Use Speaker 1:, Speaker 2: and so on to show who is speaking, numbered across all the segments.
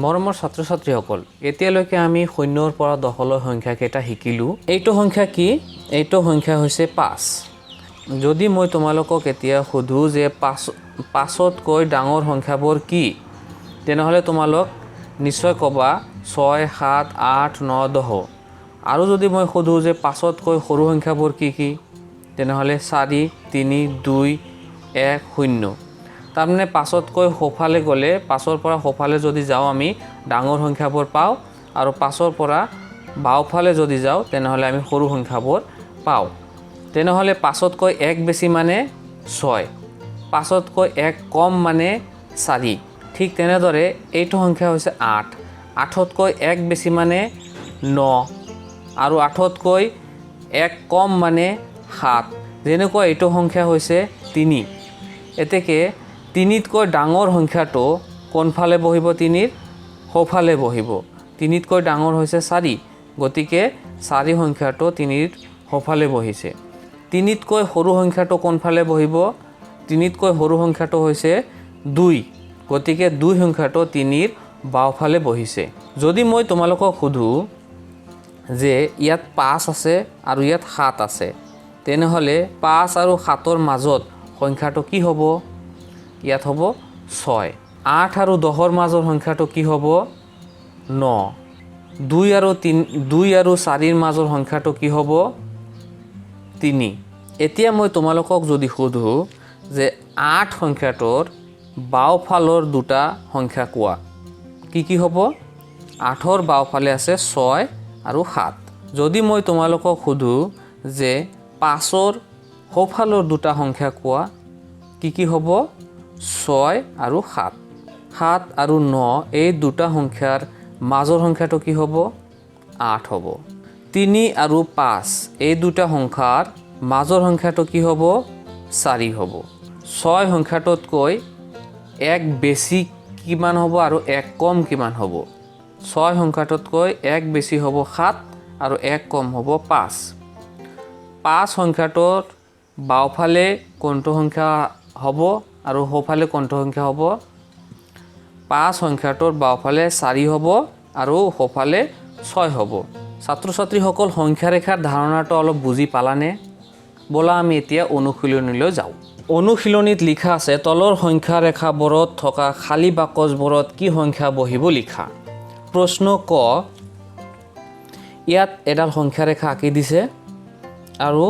Speaker 1: মৰমৰ ছাত্ৰ ছাত্ৰীসকল, এতিয়ালৈকে আমি 0ৰ পৰা 10লৈ সংখ্যা কেইটা শিকিলোঁ। এইটো সংখ্যা কি? এইটো সংখ্যা হৈছে 5। যদি মই তোমালোকক এতিয়া সোধোঁ যে 5তকৈ ডাঙৰ সংখ্যাবোৰ কি, তেনেহ'লে তোমালোক নিশ্চয় ক'বা 6, 7, 8, 9, 10। আৰু যদি মই সোধোঁ যে 5তকৈ সৰু সংখ্যাবোৰ কি কি, তেনেহ'লে 4, 3, 2, 1, 0। তাৰমানে 5তকৈ সোঁফালে গ'লে, 5ৰ পৰা সোঁফালে যদি যাওঁ আমি ডাঙৰ সংখ্যাবোৰ পাওঁ, আৰু 5ৰ পৰা বাওঁফালে যদি যাওঁ তেনেহ'লে আমি সৰু সংখ্যাবোৰ পাওঁ। তেনেহ'লে 5তকৈ 1 বেছি মানে 6, 5তকৈ 1 কম মানে 4। ঠিক তেনেদৰে এইটো সংখ্যা হৈছে 8, 8তকৈ 1 বেছি মানে 9, আৰু 8তকৈ 1 কম মানে 7। যেনেকুৱা এইটো সংখ্যা হৈছে 3। এতেকে 3তকৈ ডাঙৰ সংখ্যাটো কোনফালে বহিব? 3ৰ সোঁফালে বহিব। 3তকৈ ডাঙৰ হৈছে 4, গতিকে 4 সংখ্যাটো 3ৰ সোঁফালে বহিছে। 3তকৈ সৰু সংখ্যাটো কোনফালে বহিব? 3তকৈ সৰু সংখ্যাটো হৈছে 2, গতিকে 2 সংখ্যাটো 3ৰ বাওঁফালে বহিছে। যদি মই তোমালোকক সোধোঁ যে ইয়াত 5 আছে আৰু ইয়াত 7 আছে, তেনেহ'লে 5 আৰু 7ৰ মাজত সংখ্যাটো কি হ'ব? ইয়াত হ'ব 6। 8 আৰু 10ৰ মাজৰ সংখ্যাটো কি হ'ব? 9। 2 আৰু 4ৰ মাজৰ সংখ্যাটো কি হ'ব? 3। এতিয়া মই তোমালোকক যদি সোধোঁ যে 8 সংখ্যাটোৰ বাওঁফালৰ দুটা সংখ্যা কোৱা, কি কি হ'ব? 8ৰ বাওঁফালে আছে 6 আৰু 7। যদি মই তোমালোকক সোধোঁ যে 5ৰ সোঁফালৰ দুটা সংখ্যা কোৱা, কি কি হ'ব? 6 আৰু 7। 7 আৰু 9 এই দুটা সংখ্যাৰ মাজৰ সংখ্যাটো কি হ'ব? 8 হ'ব। 3 আৰু 5 এই দুটা সংখ্যাৰ মাজৰ সংখ্যাটো কি হ'ব? 4 হ'ব। 6 সংখ্যাটোতকৈ 1 বেছি কিমান হ'ব আৰু 1 কম কিমান হ'ব? 6 সংখ্যাটোতকৈ 1 বেছি হ'ব 7 আৰু 1 কম হ'ব 5। 5 সংখ্যাটোৰ বাওঁফালে কোনটো সংখ্যা হ'ব আৰু সোঁফালে কোনটো সংখ্যা হ'ব? 5 সংখ্যাটোৰ বাওঁফালে 4 হ'ব আৰু সোঁফালে 6 হ'ব। ছাত্ৰ ছাত্ৰীসকল, সংখ্যা ৰেখাৰ ধাৰণাটো অলপ বুজি পালানে? ব'লা আমি এতিয়া অনুশীলনীলৈ যাওঁ। অনুশীলনীত লিখা আছে, তলৰ সংখ্যা ৰেখাবোৰত থকা খালী বাকচবোৰত কি সংখ্যা বহিব লিখা। প্ৰশ্ন ক, ইয়াত এডাল সংখ্যা ৰেখা আঁকি দিছে আৰু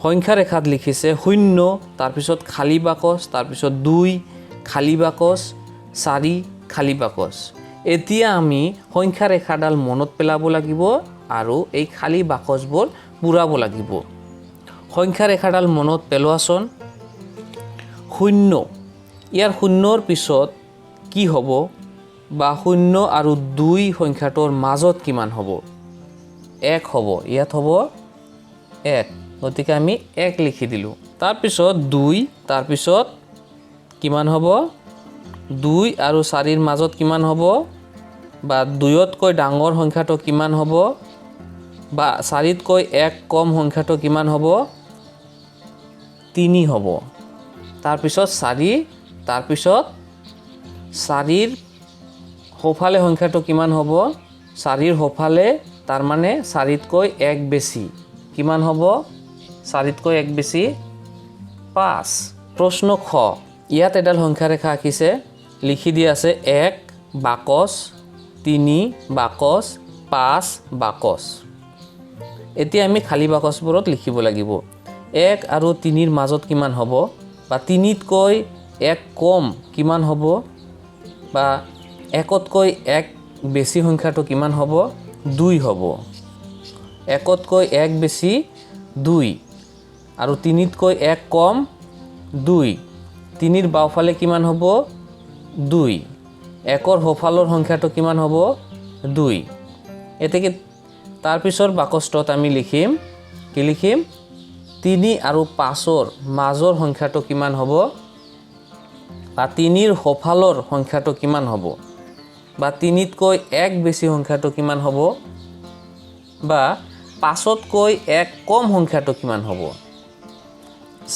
Speaker 1: সংখ্যা ৰেখাত লিখিছে 0, তাৰপিছত খালী বাকচ, তাৰপিছত 2 খালী বাকচ, 4 খালী বাকচ। এতিয়া আমি সংখ্যা ৰেখাডাল মনত পেলাব লাগিব আৰু এই খালী বাকচবোৰ পূৰাব লাগিব। সংখ্যা ৰেখাডাল মনত পেলোৱাচোন। 0, ইয়াৰ 0ৰ পিছত কি হ'ব? বা 0 আৰু 2 সংখ্যাটোৰ মাজত কিমান হ'ব? 1 হ'ব। ইয়াত হ'ব 1, গতিকে আমি 1 লিখি দিলোঁ। তাৰপিছত 2, তাৰপিছত কিমান হ'ব? 2 আৰু 4ৰ মাজত কিমান হ'ব? বা 2তকৈ ডাঙৰ সংখ্যাটো কিমান হ'ব? বা 4তকৈ 1 কম সংখ্যাটো কিমান হ'ব? 3 হ'ব। তাৰপিছত 4, তাৰপিছত 4ৰ সোঁফালে সংখ্যাটো কিমান হ'ব? 4ৰ সোঁফালে, তাৰমানে 4তকৈ 1 বেছি কিমান হ'ব? 4তকৈ 1 বেছি 5। প্ৰশ্ন খ, ইয়াত এডাল সংখ্যা ৰেখা আঁকিছে, লিখি দিয়া আছে 1 বাকচ, 3 বাকচ, 5 বাকচ। এতিয়া আমি খালী বাকচবোৰত লিখিব লাগিব 1 আৰু 3ৰ মাজত কিমান হ'ব? বা 3তকৈ 1 কম কিমান হ'ব? বা 1তকৈ 1 বেছি সংখ্যাটো কিমান হ'ব? 2 হ'ব। 1তকৈ 1 বেছি 2 আৰু 3তকৈ 1 কম 2। 3ৰ বাওঁফালে কিমান হ'ব? 2। 1ৰ সোঁফালৰ সংখ্যাটো কিমান হ'ব? 2। এতেকে তাৰপিছৰ বাকচটোত আমি লিখিম, কি লিখিম? 3 আৰু 5ৰ মাজৰ সংখ্যাটো কিমান হ'ব? বা 3ৰ সোঁফালৰ সংখ্যাটো কিমান হ'ব? বা 3তকৈ 1 বেছি সংখ্যাটো কিমান হ'ব? বা 5তকৈ 1 কম সংখ্যাটো কিমান হ'ব?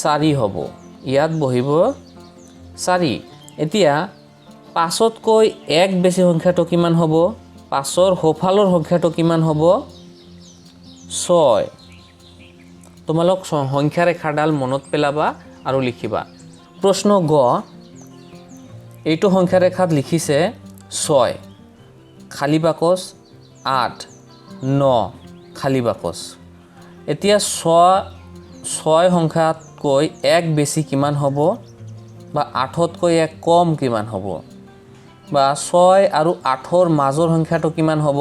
Speaker 1: 4 হ'ব। ইয়াত বহিব 4। এতিয়া 5তকৈ 1 বেছি সংখ্যাটো কিমান হ'ব 5ৰ সোঁফালৰ সংখ্যাটো কিমান হ'ব 6 তোমালোক সংখ্যা ৰেখাডাল মনত পেলাবা আৰু লিখিবা প্ৰশ্ন গ এইটো সংখ্যা ৰেখাত লিখিছে 6 খালী বাকচ 8 9 খালী বাকচ এতিয়া 6 সংখ্যাতকৈ 1 বেছি কিমান হ'ব বা 8তকৈ 1 কম কিমান হ'ব বা 6 আৰু 8ৰ মাজৰ সংখ্যাটো কিমান হ'ব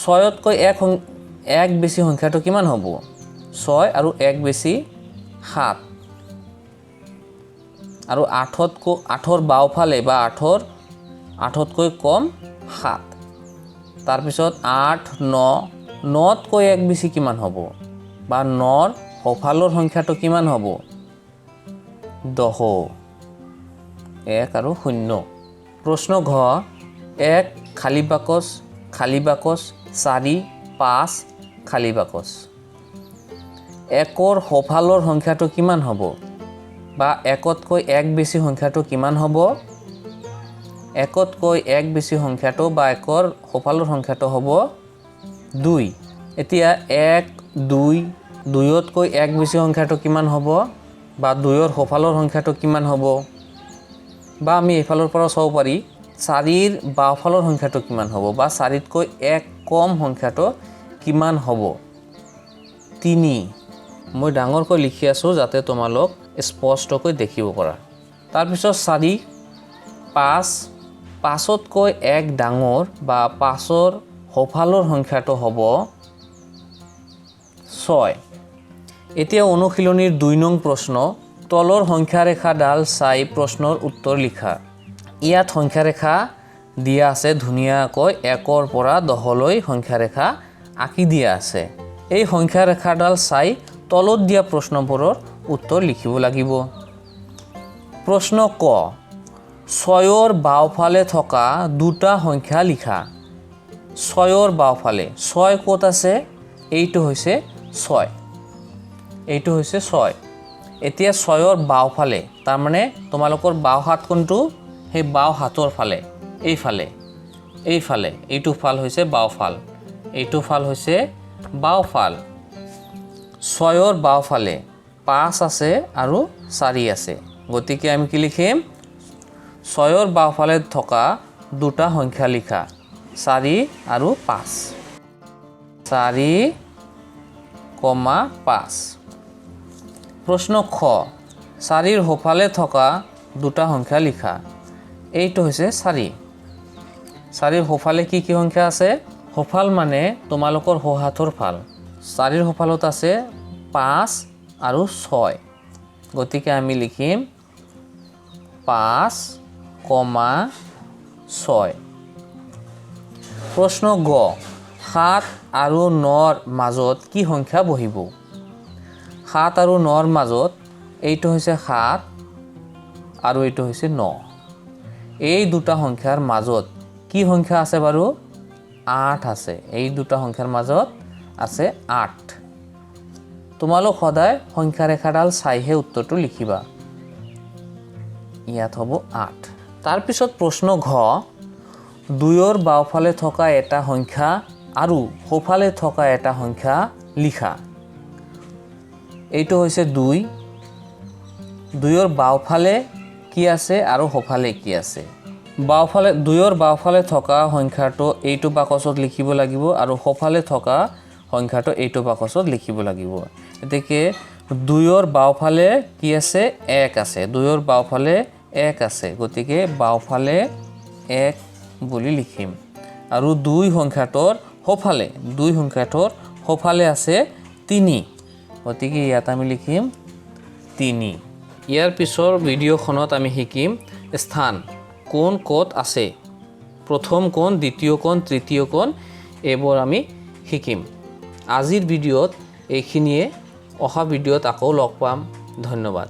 Speaker 1: 6তকৈ 1 বেছি সংখ্যাটো কিমান হ'ব 6 আৰু 1 বেছি 7 আৰু 8ৰ বাওঁফালে বা 8তকৈ কম 7 তাৰপিছত 8 9 9তকৈ 1 বেছি কিমান হ'ব বা 9ৰ সোঁফালৰ সংখ্যাটো কিমান হ'ব 10 1 আৰু 0 প্ৰশ্ন ঘ 1 খালী বাকচ 4 5 খালী বাকচ 1ৰ সোঁফালৰ সংখ্যাটো কিমান হ'ব বা 1তকৈ 1 বেছি সংখ্যাটো কিমান হ'ব 1তকৈ 1 বেছি সংখ্যাটো বা 1ৰ সোঁফালৰ সংখ্যাটো হ'ব 2 এতিয়া 1 2 2তকৈ 1 বেছি সংখ্যাটো কিমান হ'ব বা 2ৰ সোঁফালৰ সংখ্যাটো কিমান হ'ব বা আমি এইফালৰ পৰা চাব পাৰি 4ৰ বাওঁফালৰ সংখ্যাটো কিমান হ'ব বা 4তকৈ 1 কম সংখ্যাটো কিমান হ'ব 3 মই ডাঙৰকৈ লিখি আছোঁ যাতে তোমালোক স্পষ্টকৈ দেখিব পাৰা তাৰপিছত 4 5 5তকৈ 1 ডাঙৰ বা 5ৰ সোঁফালৰ সংখ্যাটো হ'ব 6 এতিয়া অনুশীলনীৰ 2 নং প্ৰশ্ন তলৰ সংখ্যা ৰেখাডাল চাই প্ৰশ্নৰ উত্তৰ লিখা ইয়াত সংখ্যা ৰেখা দিয়া আছে ধুনীয়াকৈ 1ৰ পৰা 10লৈ সংখ্যা ৰেখা আঁকি দিয়া আছে এই সংখ্যা ৰেখাডাল চাই তলত দিয়া প্ৰশ্নবোৰৰ উত্তৰ লিখিব লাগিব প্ৰশ্ন ক 6ৰ বাওঁফালে থকা দুটা সংখ্যা লিখা 6ৰ বাওঁফালে 6 ক'ত আছে এইটো হৈছে 6 এইটো হৈছে 6 এতিয়া 6ৰ বাওঁফালে তাৰ মানে তোমালোকৰ বাওঁ হাত কোনটো সেই বাওঁ হাতৰ ফালে এইফালে এইটো ফাল হৈছে বাওঁফাল এইটো ফাল হৈছে বাওঁফাল 6ৰ বাওঁফালে 5 আছে আৰু 4 আছে গতিকে আমি কি লিখিম 6ৰ বাওঁফালে থকা দুটা সংখ্যা লিখা 4 আৰু 5 4, 5 প্ৰশ্ন খ 4ৰ সোঁফালে থকা দুটা সংখ্যা লিখা এইটো হৈছে 4ৰ সোঁফালে কি সংখ্যা আছে সোঁফাল মানে তোমালোকৰ সোঁ হাতৰ ফাল 4ৰ সোঁফালত আছে 5 আৰু 6 গতিকে আমি লিখিম 5, 6 প্ৰশ্ন গ 7 আৰু 9ৰ মাজত কি সংখ্যা বহিব 7 আৰু 9ৰ মাজত এইটো হৈছে 7 আৰু এইটো হৈছে 9 এই দুটা সংখ্যাৰ মাজত কি সংখ্যা আছে বাৰু 8 আছে এই দুটা সংখ্যাৰ মাজত আছে 8 তোমালোক সদায় সংখ্যা ৰেখাডাল চাইহে উত্তৰটো লিখিবা ইয়াত হ'ব 8 তাৰ পিছত প্ৰশ্ন ঘ 2ৰ বাওঁফালে থকা এটা সংখ্যা আৰু সোঁফালে থকা এটা সংখ্যা লিখা এইটো হৈছে 2ৰ বাওঁফালে কি আছে আৰু সোঁফালে কি আছে 2ৰ বাওঁফালে থকা সংখ্যাটো এইটো বাকচত লিখিব লাগিব আৰু সোঁফালে থকা সংখ্যাটো এইটো বাকচত লিখিব লাগিব এতেকে 2ৰ বাওঁফালে কি আছে 1 আছে 2ৰ বাওঁফালে 1 আছে গতিকে বাওঁফালে 1 বুলি লিখিম আৰু 2 সংখ্যাটোৰ সোঁফালে আছে 3 গতিকে ইয়াত আমি লিখিম 3 ইয়াৰ পিছৰ ভিডিঅ'খনত আমি শিকিম স্থান কোন ক'ত আছে প্ৰথম কোণ দ্বিতীয় কোণ তৃতীয় কোণ এইবোৰ আমি শিকিম আজিৰ ভিডিঅ'ত এইখিনিয়ে অহা ভিডিঅ'ত আকৌ লগ পাম ধন্যবাদ